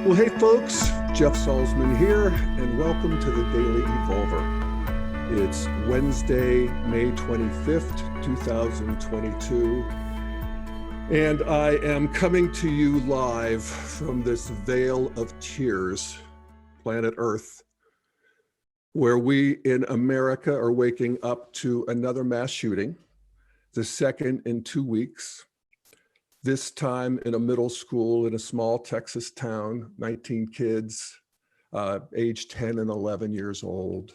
Well, hey folks, Jeff Salzman here, and welcome to the Daily Evolver. It's Wednesday, May 25th, 2022, and I am coming to you live from this vale of tears, planet Earth, where we in America are waking up to another mass shooting, the second in 2 weeks. This time in a middle school in a small Texas town, 19 kids, aged 10 and 11 years old,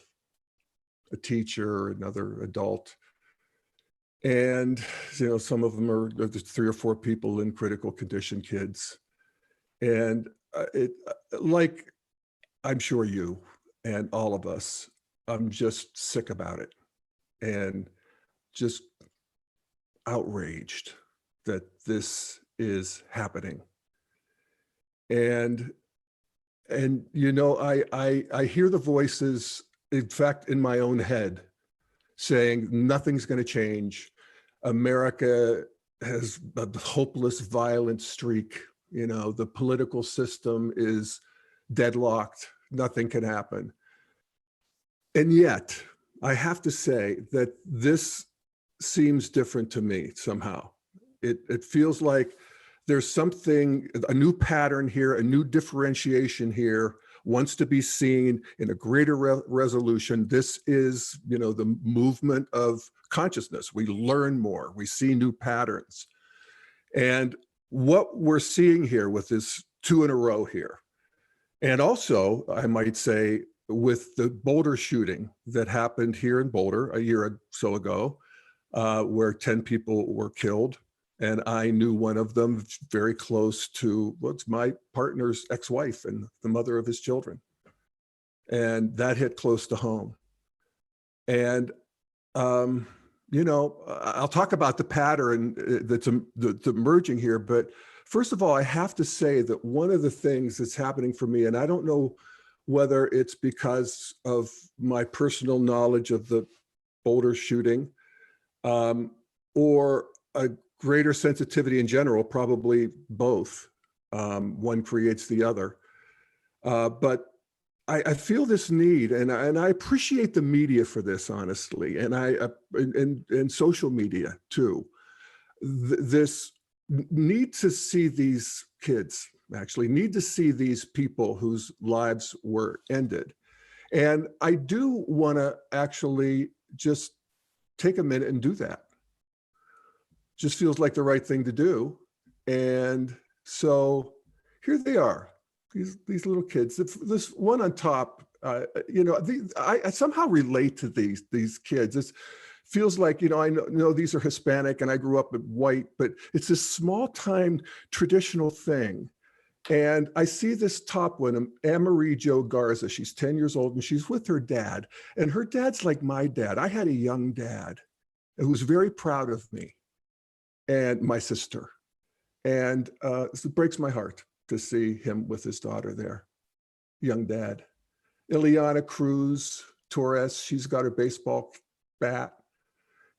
a teacher, another adult. And, some of them are, there's 3 or 4 people in critical condition, kids. And like, I'm sure you and all of us, I'm just sick about it and just outraged that this is happening. And I hear the voices, in fact, in my own head, saying nothing's going to change. America has a hopeless, violent streak. The political system is deadlocked. Nothing can happen. And yet, I have to say that this seems different to me somehow. It feels like there's something, a new pattern here, a new differentiation here, wants to be seen in a greater resolution. This is, the movement of consciousness. We learn more, we see new patterns. And what we're seeing here with this 2 in a row here, and also, I might say, with the Boulder shooting that happened here in Boulder a year or so ago, where 10 people were killed. And I knew one of them very close to what's my partner's ex-wife and the mother of his children. And that hit close to home. And, I'll talk about the pattern that's emerging here. But first of all, I have to say that one of the things that's happening for me, and I don't know whether it's because of my personal knowledge of the Boulder shooting or a greater sensitivity in general, probably both. One creates the other. But I feel this need, and I appreciate the media for this, honestly, and social media too. This need to see these kids, actually need to see these people whose lives were ended. And I do want to actually just take a minute and do that. Just feels like the right thing to do. And so here they are, these little kids. This one on top, I somehow relate to these kids. It feels like, I know these are Hispanic and I grew up white, but it's this small time traditional thing. And I see this top one, Anne-Marie Jo Garza. She's 10 years old and she's with her dad. And her dad's like my dad. I had a young dad who was very proud of me and my sister. And it breaks my heart to see him with his daughter there, young dad. Ileana Cruz Torres, she's got her baseball bat.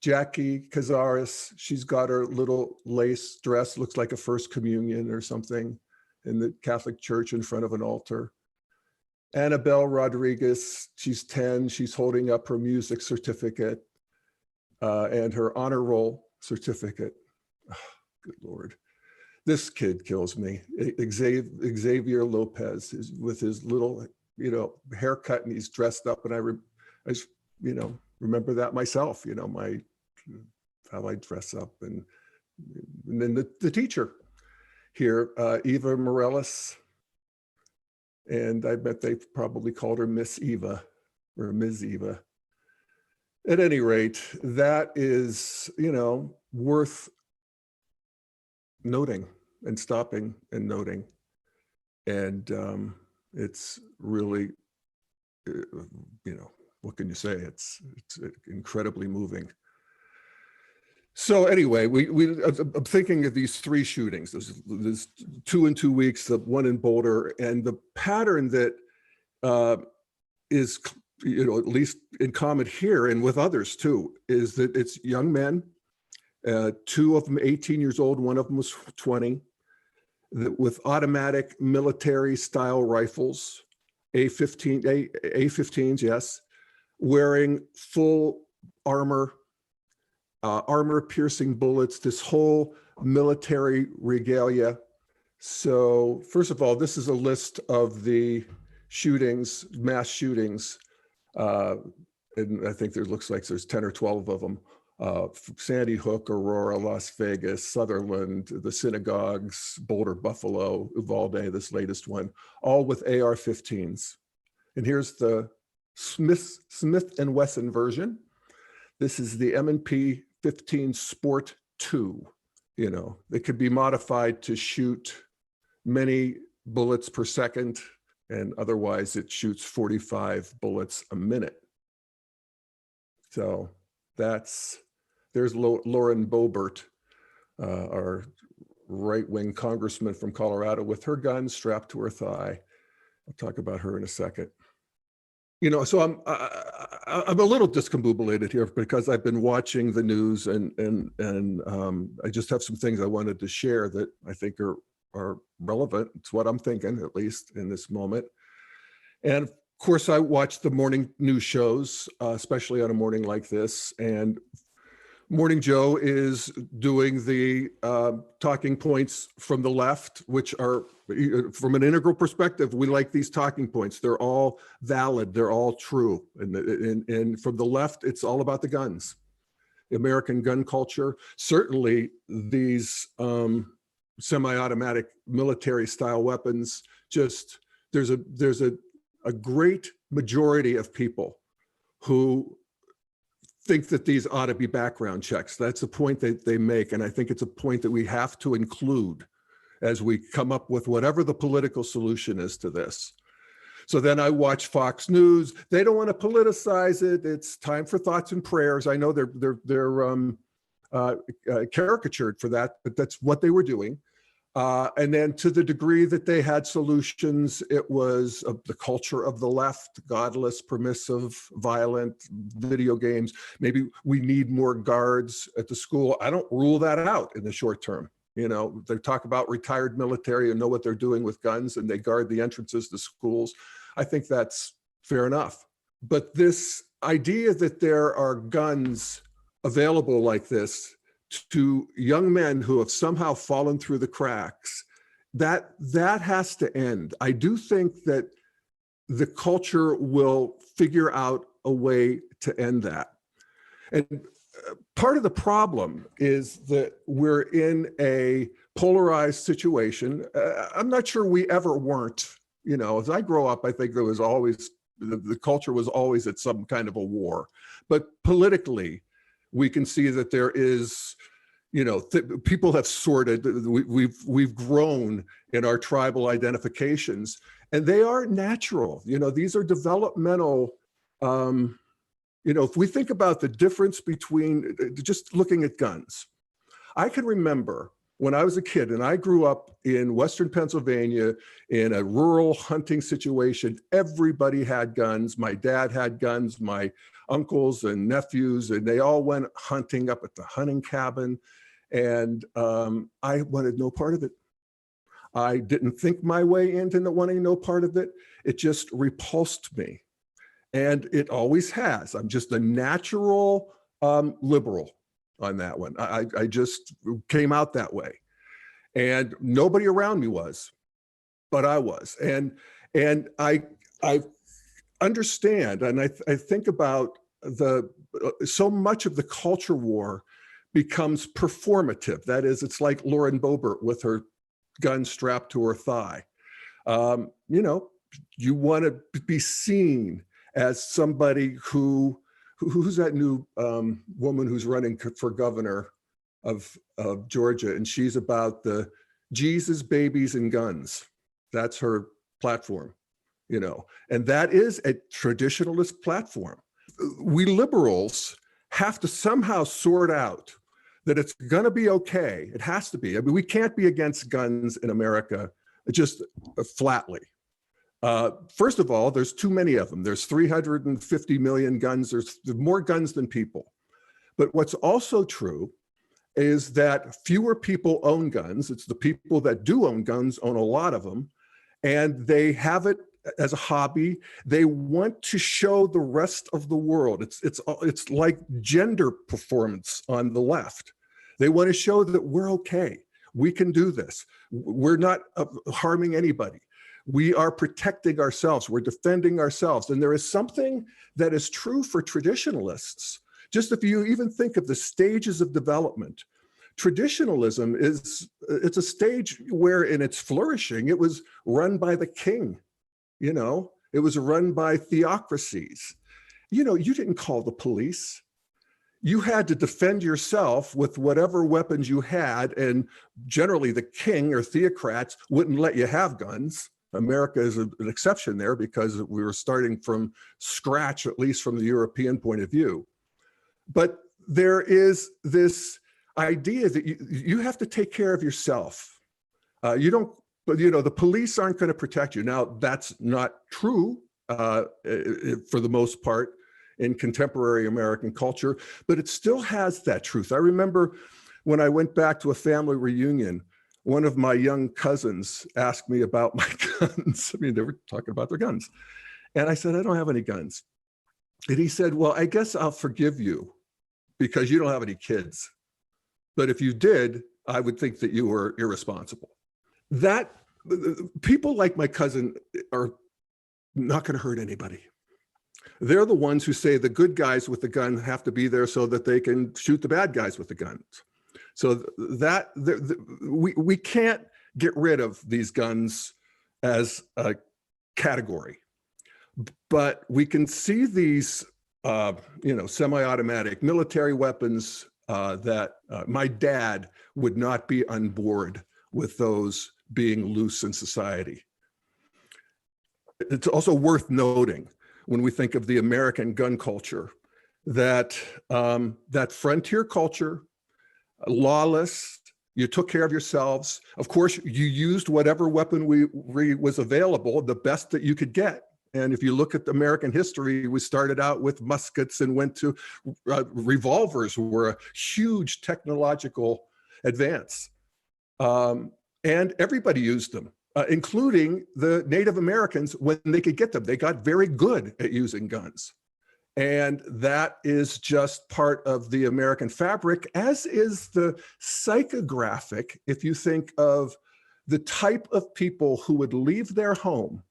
Jackie Cazares, she's got her little lace dress, looks like a First Communion or something in the Catholic Church in front of an altar. Annabelle Rodriguez, she's 10, she's holding up her music certificate and her honor roll certificate. Oh, good Lord. This kid kills me. Xavier Lopez is with his little, haircut, and he's dressed up. And I remember that myself, how I dress up. And then the teacher here, Eva Morales. And I bet they probably called her Miss Eva or Ms. Eva. At any rate, that is, worth noting and stopping and noting. And it's really, what can you say? It's incredibly moving. So anyway, I'm thinking of these 3 shootings. There's 2 in 2 weeks, the one in Boulder, and the pattern that is, at least in common here and with others too, is that it's young men, 2 of them 18 years old, one of them was 20. with automatic military style rifles, A-15s, yes, wearing full armor, armor-piercing bullets, this whole military regalia. So first of all, this is a list of the shootings, mass shootings, and I think there looks like there's 10 or 12 of them. Sandy Hook, Aurora, Las Vegas, Sutherland, the synagogues, Boulder, Buffalo, Uvalde, this latest one, all with AR-15s. And here's the Smith & Wesson version. This is the M&P 15 Sport 2. You know, it could be modified to shoot many bullets per second, and otherwise it shoots 45 bullets a minute. So there's Lauren Boebert, our right-wing congressman from Colorado, with her gun strapped to her thigh. I'll talk about her in a second. You know, so I'm a little discombobulated here because I've been watching the news, and I just have some things I wanted to share that I think are relevant. It's what I'm thinking, at least in this moment. And of course, I watch the morning news shows, especially on a morning like this. And Morning Joe is doing the talking points from the left, which are, from an integral perspective, we like these talking points. They're all valid. They're all true. And from the left, it's all about the guns. The American gun culture. Certainly these semi-automatic military style weapons, just there's a great majority of people who think that these ought to be background checks. That's a point that they make, and I think it's a point that we have to include as we come up with whatever the political solution is to this. So then I watch Fox News. They don't want to politicize it. It's time for thoughts and prayers. I know they're caricatured for that, but that's what they were doing. And then to the degree that they had solutions, it was the culture of the left, godless, permissive, violent, video games. Maybe we need more guards at the school. I don't rule that out in the short term. You know, they talk about retired military and know what they're doing with guns, and they guard the entrances to schools. I think that's fair enough. But this idea that there are guns available like this to young men who have somehow fallen through the cracks, that has to end. I do think that the culture will figure out a way to end that. And part of the problem is that we're in a polarized situation. I'm not sure we ever weren't. You know, as I grow up, I think there was always, the culture was always at some kind of a war. But politically, we can see that there is, you know, people have sorted, we've grown in our tribal identifications, and they are natural. You know, these are developmental, you know, if we think about the difference between just looking at guns. I can remember when I was a kid, and I grew up in Western Pennsylvania in a rural hunting situation, everybody had guns. My dad had guns, my uncles and nephews, and they all went hunting up at the hunting cabin. And I wanted no part of it. I didn't think my way into wanting no part of it. It just repulsed me. And it always has. I'm just a natural liberal on that one. I just came out that way. And nobody around me was, but I was. And I understand, and I think about so much of the culture war becomes performative. That is, it's like Lauren Boebert with her gun strapped to her thigh. You know, you want to be seen as somebody who's that new woman who's running for governor of Georgia, and she's about the Jesus, babies, and guns. That's her platform, you know, and that is a traditionalist platform. We liberals have to somehow sort out that it's going to be okay. It has to be. I mean, we can't be against guns in America just flatly. First of all, there's too many of them. There's 350 million guns. There's more guns than people. But what's also true is that fewer people own guns. It's the people that do own guns own a lot of them, and they have it as a hobby. They want to show the rest of the world. It's like gender performance on the left. They want to show that we're okay. We can do this. We're not harming anybody. We are protecting ourselves. We're defending ourselves. And there is something that is true for traditionalists. Just if you even think of the stages of development, traditionalism it's a stage where in its flourishing, it was run by the king. It was run by theocracies. You didn't call the police. You had to defend yourself with whatever weapons you had, and generally the king or theocrats wouldn't let you have guns. America is an exception there because we were starting from scratch, at least from the European point of view. But there is this idea that you have to take care of yourself. You don't, but the police aren't going to protect you. Now, that's not true for the most part in contemporary American culture, but it still has that truth. I remember when I went back to a family reunion, one of my young cousins asked me about my guns. I mean, they were talking about their guns. And I said, I don't have any guns. And he said, well, I guess I'll forgive you because you don't have any kids. But if you did, I would think that you were irresponsible. That people like my cousin are not going to hurt anybody. They're the ones who say the good guys with the gun have to be there so that they can shoot the bad guys with the guns. So that we can't get rid of these guns as a category, but we can see these, semi-automatic military weapons that my dad would not be on board with those being loose in society. It's also worth noting when we think of the American gun culture that that frontier culture, lawless, you took care of yourselves. Of course, you used whatever weapon was available, the best that you could get. And if you look at American history, we started out with muskets and went to revolvers, were a huge technological advance. And everybody used them, including the Native Americans when they could get them. They got very good at using guns. And that is just part of the American fabric, as is the psychographic, if you think of the type of people who would leave their home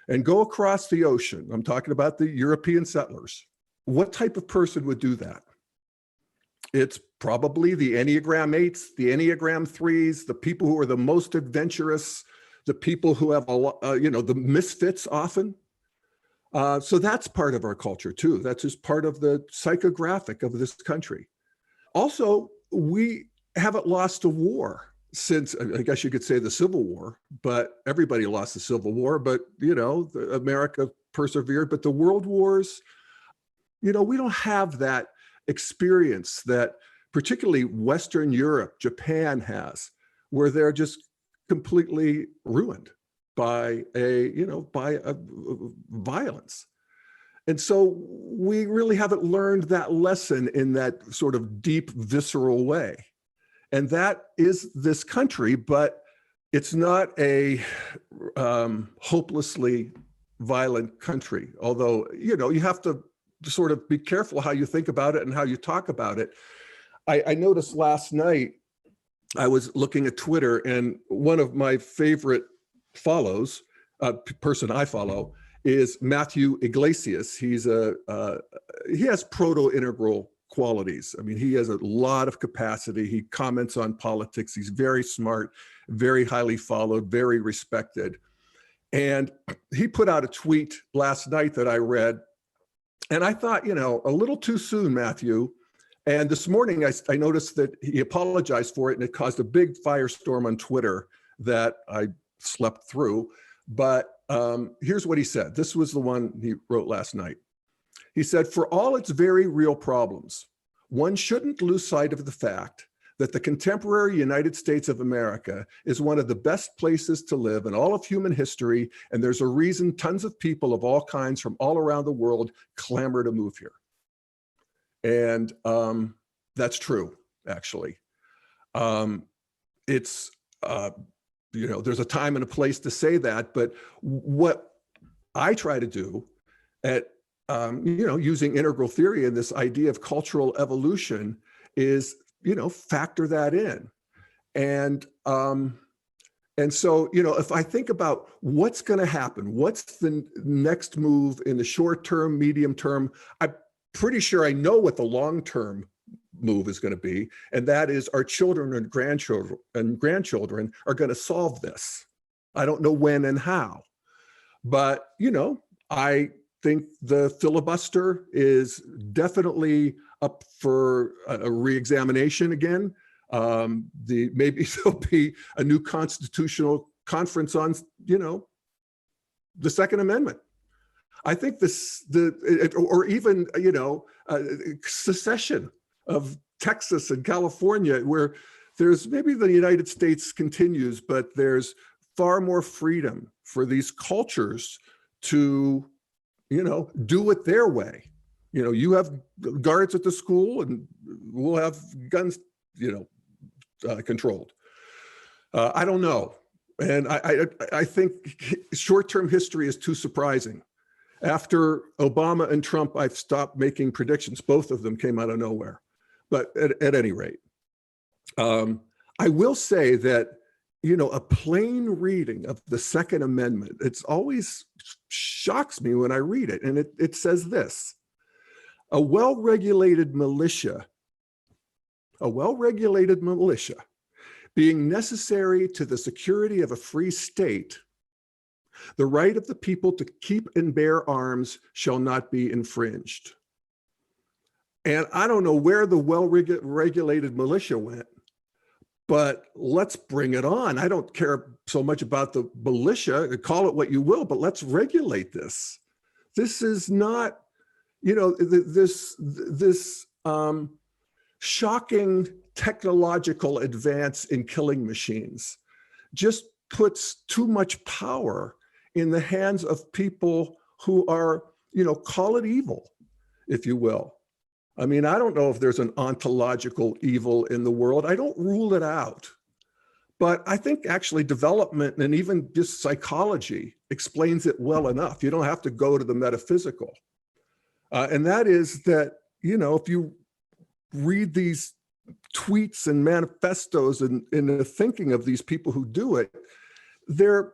and go across the ocean. I'm talking about the European settlers. What type of person would do that? It's probably the Enneagram 8s, the Enneagram 3s, the people who are the most adventurous, the people who have the misfits often. So that's part of our culture too. That's just part of the psychographic of this country. Also, we haven't lost a war since, I guess you could say, the Civil War, but everybody lost the Civil War, but America persevered. But the world wars, we don't have that experience that particularly Western Europe, Japan has, where they're just completely ruined by violence. And so we really haven't learned that lesson in that sort of deep, visceral way. And that is this country, but it's not a hopelessly violent country. Although, you have to sort of be careful how you think about it and how you talk about it. I noticed last night, I was looking at Twitter, and one of my favorite follows, person I follow, is Matthew Yglesias. He has proto-integral qualities. I mean, he has a lot of capacity. He comments on politics. He's very smart, very highly followed, very respected. And he put out a tweet last night that I read, and I thought, a little too soon, Matthew. And this morning, I noticed that he apologized for it, and it caused a big firestorm on Twitter that I slept through. But here's what he said. This was the one he wrote last night. He said, "For all its very real problems, one shouldn't lose sight of the fact that the contemporary United States of America is one of the best places to live in all of human history, and there's a reason tons of people of all kinds from all around the world clamor to move here." And that's true, actually. It's, there's a time and a place to say that, but what I try to do at, using integral theory and this idea of cultural evolution is, factor that in. And so, if I think about what's going to happen, what's the next move in the short term, medium term, I'm pretty sure I know what the long term move is going to be. And that is our children and grandchildren are going to solve this. I don't know when and how, but, I think the filibuster is definitely up for a reexamination again. Maybe there'll be a new constitutional conference on, the Second Amendment. I think or even, secession of Texas and California, where there's maybe the United States continues, but there's far more freedom for these cultures to, do it their way. You have guards at the school and we'll have guns, controlled. I don't know. And I think short-term history is too surprising. After Obama and Trump, I've stopped making predictions. Both of them came out of nowhere. But at any rate, I will say that, a plain reading of the Second Amendment, it's always shocks me when I read it. And it says this: a well-regulated militia being necessary to the security of a free state, the right of the people to keep and bear arms shall not be infringed. And I don't know where the well-regulated militia went, but let's bring it on. I don't care so much about the militia, call it what you will, but let's regulate this. This is not, this shocking technological advance in killing machines just puts too much power in the hands of people who are, call it evil, if you will. I mean, I don't know if there's an ontological evil in the world. I don't rule it out. But I think actually development and even just psychology explains it well enough. You don't have to go to the metaphysical. And that is that, if you read these tweets and manifestos and in the thinking of these people who do it, their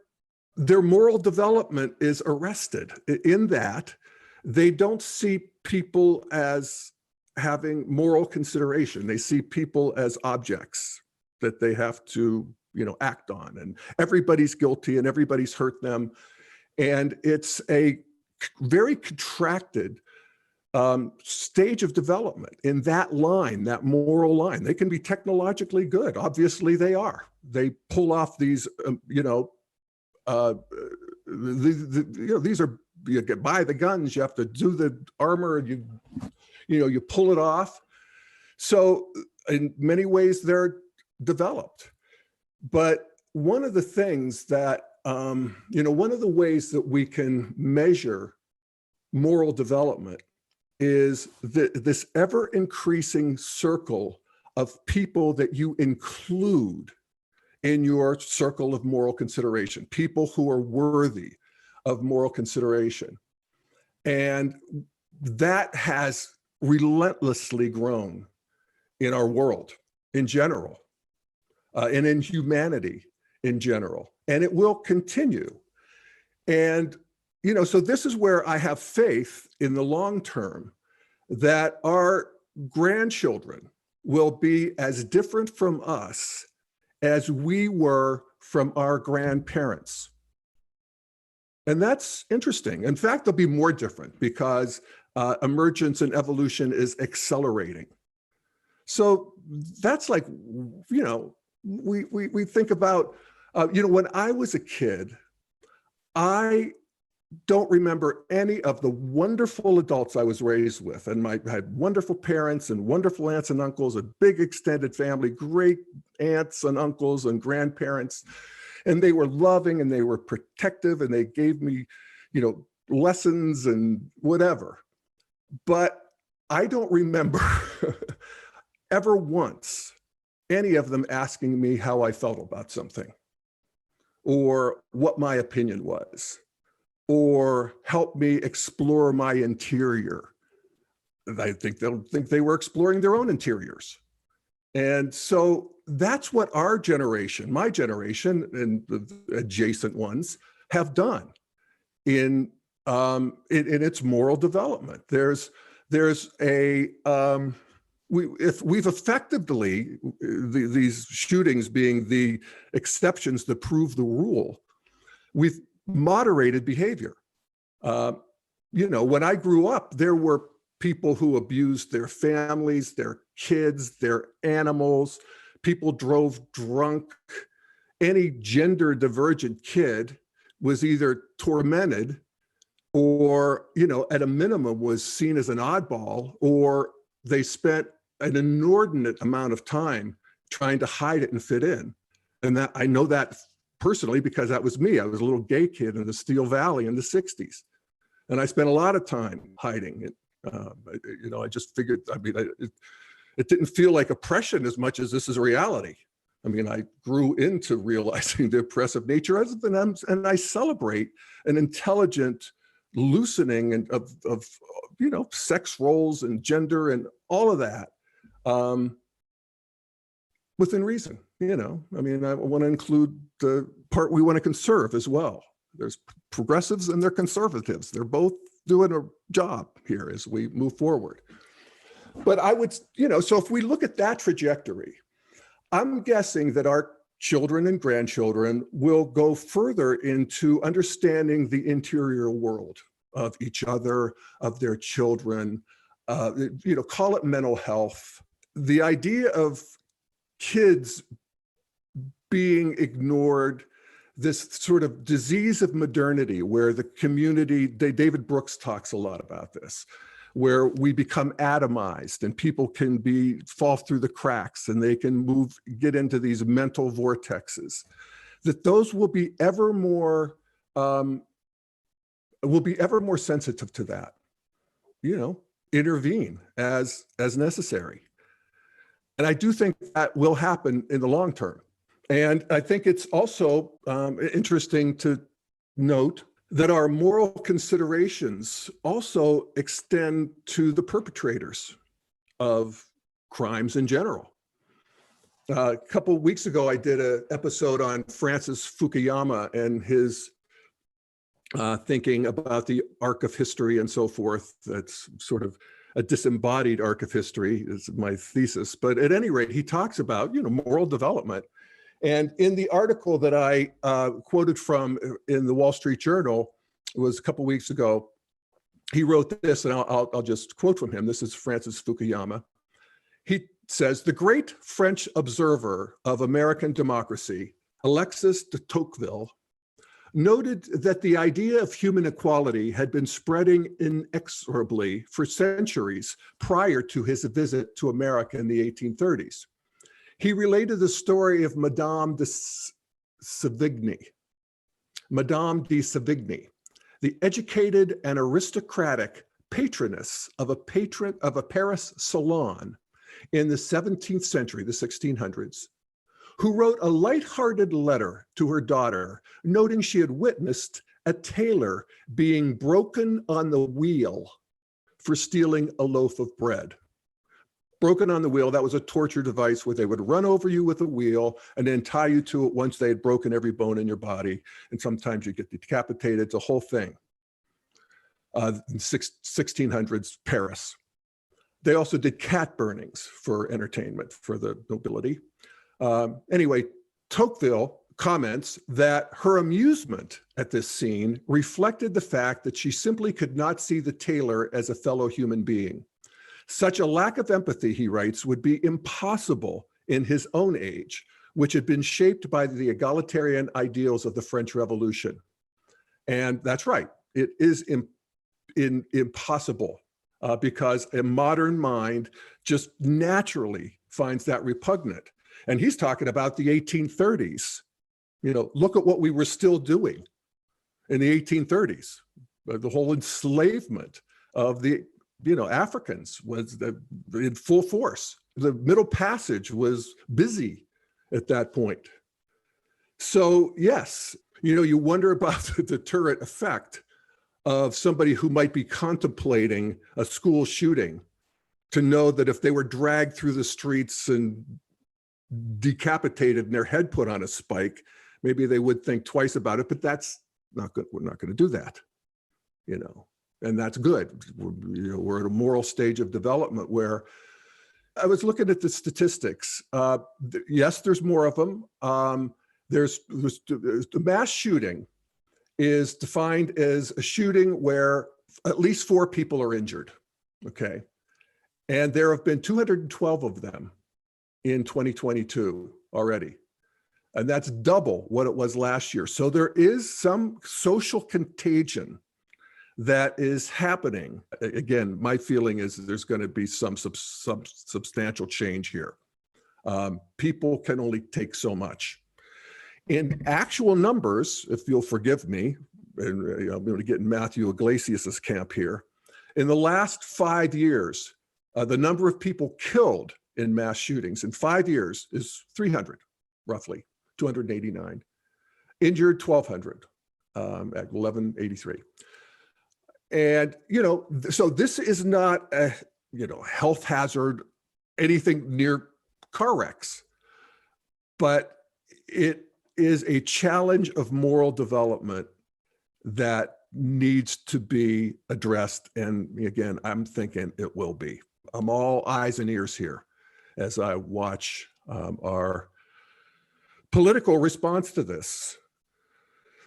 moral development is arrested in that they don't see people as having moral consideration. They see people as objects that they have to, act on, and everybody's guilty and everybody's hurt them. And it's a very contracted stage of development in that line, that moral line. They can be technologically good. Obviously they are. They pull off these, these are, you get buy the guns, you have to do the armor, and you pull it off. So in many ways they're developed. But one of the things that, one of the ways that we can measure moral development is this ever increasing circle of people that you include in your circle of moral consideration, people who are worthy of moral consideration. And that has relentlessly grown in our world in general, and in humanity in general, and it will continue. And, so this is where I have faith in the long term that our grandchildren will be as different from us as we were from our grandparents. And that's interesting. In fact, they'll be more different because emergence and evolution is accelerating. So that's like, we think about, when I was a kid, I don't remember any of the wonderful adults I was raised with. And I had wonderful parents and wonderful aunts and uncles, a big extended family, great aunts and uncles and grandparents. And they were loving and they were protective and they gave me, lessons and whatever. But I don't remember ever once any of them asking me how I felt about something, or what my opinion was, or help me explore my interior. I think they'll think they were exploring their own interiors. And so that's what our generation, my generation, and the adjacent ones have done in its moral development. We've effectively, these shootings being the exceptions that prove the rule, we've moderated behavior. When I grew up, there were people who abused their families, their kids, their animals. People drove drunk. Any gender divergent kid was either tormented or, at a minimum was seen as an oddball, or they spent an inordinate amount of time trying to hide it and fit in. And that I know that personally because that was me. I was a little gay kid in the Steel Valley in the 60s. And I spent a lot of time hiding it. I just figured, it didn't feel like oppression as much as this is reality. I grew into realizing the oppressive nature of it, and I celebrate an intelligent loosening of sex roles and gender and all of that within reason. I want to include the part we want to conserve as well. There's progressives and they're conservatives. They're both doing a job here as we move forward. But I would, so if we look at that trajectory, I'm guessing that our children and grandchildren will go further into understanding the interior world of each other, of their children, call it mental health. The idea of kids being ignored, this sort of disease of modernity where the community, David Brooks talks a lot about this, where we become atomized and people can fall through the cracks and they can get into these mental vortexes, that those will be ever more sensitive to that, intervene as necessary. And I do think that will happen in the long term. And I think it's also interesting to note that our moral considerations also extend to the perpetrators of crimes in general. A couple of weeks ago, I did an episode on Francis Fukuyama and his thinking about the arc of history and so forth. That's sort of a disembodied arc of history is my thesis. But at any rate, he talks about, moral development. And in the article that I quoted from in the Wall Street Journal, it was a couple of weeks ago, he wrote this, and I'll just quote from him. This is Francis Fukuyama. He says, "The great French observer of American democracy, Alexis de Tocqueville, noted that the idea of human equality had been spreading inexorably for centuries prior to his visit to America in the 1830s. He related the story of Madame de Sévigné, the educated and aristocratic patroness of a Paris salon in the 17th century, the 1600s, who wrote a light-hearted letter to her daughter, noting she had witnessed a tailor being broken on the wheel for stealing a loaf of bread. Broken on the wheel, that was a torture device where they would run over you with a wheel and then tie you to it once they had broken every bone in your body. And sometimes you get decapitated. It's a whole thing. In 1600s Paris. They also did cat burnings for entertainment for the nobility. Anyway, Tocqueville comments that her amusement at this scene reflected the fact that she simply could not see the tailor as a fellow human being. Such a lack of empathy, he writes, would be impossible in his own age, which had been shaped by the egalitarian ideals of the French Revolution. And that's right, it is impossible because a modern mind just naturally finds that repugnant. And he's talking about the 1830s. Look at what we were still doing in the 1830s, the whole enslavement of the Africans was in full force. The Middle Passage was busy at that point. So yes, you wonder about the deterrent effect of somebody who might be contemplating a school shooting, to know that if they were dragged through the streets and decapitated and their head put on a spike, maybe they would think twice about it, but that's not good. We're not going to do that, and that's good. We're at a moral stage of development where I was looking at the statistics. Yes, there's more of them. There's the mass shooting is defined as a shooting where at least 4 people are injured. Okay. And there have been 212 of them in 2022 already. And that's double what it was last year. So there is some social contagion that is happening. Again, my feeling is there's going to be some substantial change here. People can only take so much. In actual numbers, if you'll forgive me, and I'm going to get in Matthew Yglesias' camp here, in the last 5 years, the number of people killed in mass shootings in 5 years is 300, roughly, 289. Injured, 1,200 at 1,183. And, so this is not a, health hazard, anything near car wrecks, but it is a challenge of moral development that needs to be addressed. And again, I'm thinking it will be. I'm all eyes and ears here as I watch our political response to this.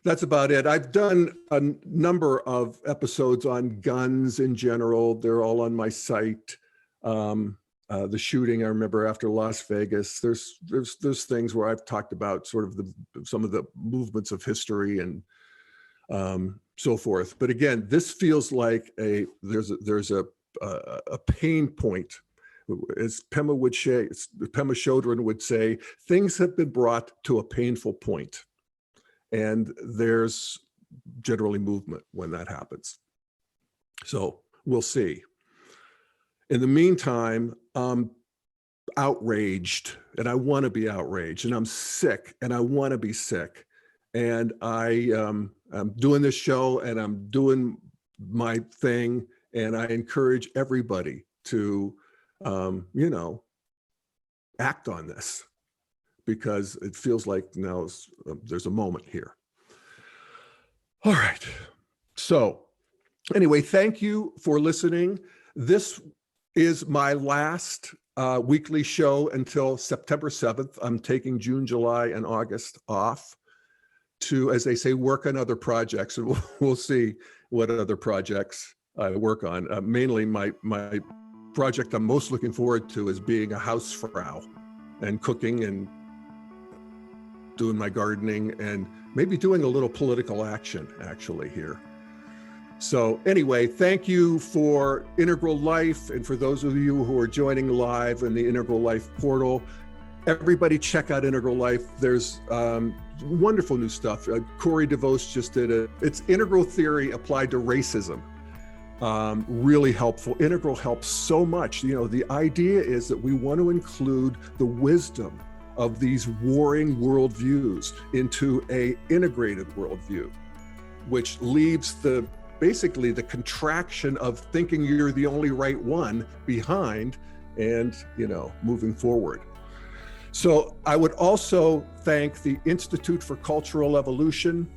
That's about it. I've done a number of episodes on guns in general. They're all on my site. The shooting, I remember after Las Vegas, there's things where I've talked about sort of some of the movements of history and so forth. But again, this feels like there's a pain point. As Pema Chodron would say, things have been brought to a painful point. And there's generally movement when that happens. So we'll see. In the meantime, I'm outraged, and I want to be outraged, and I'm sick, and I want to be sick. And I'm doing this show, and I'm doing my thing, and I encourage everybody to, act on this, because it feels like now there's a moment here. All right. So anyway, thank you for listening. This is my last weekly show until September 7th. I'm taking June, July, and August off to, as they say, work on other projects. And we'll see what other projects I work on. Mainly my project I'm most looking forward to is being a housefrau and cooking and doing my gardening and maybe doing a little political action actually here. So anyway, thank you for Integral Life, and for those of you who are joining live in the Integral Life portal, everybody check out Integral Life. There's wonderful new stuff. Corey DeVos just did it. It's integral theory applied to racism. Really helpful. Integral helps so much. The idea is that we want to include the wisdom of these warring worldviews into a integrated worldview, which leaves basically the contraction of thinking you're the only right one behind and, moving forward. So I would also thank the Institute for Cultural Evolution.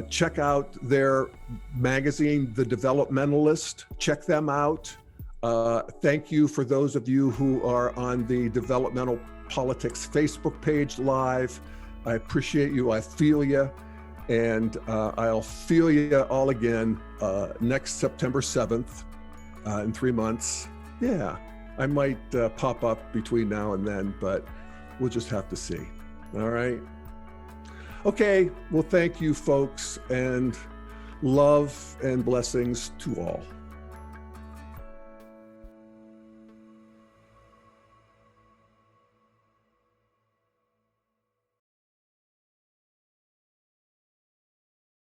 Check out their magazine, The Developmentalist. Check them out. Thank you for those of you who are on the Developmental Politics Facebook page live. I appreciate you. I feel you. And I'll feel you all again next September 7th in 3 months. Yeah, I might pop up between now and then, but we'll just have to see. All right. Okay, well, thank you, folks, and love and blessings to all.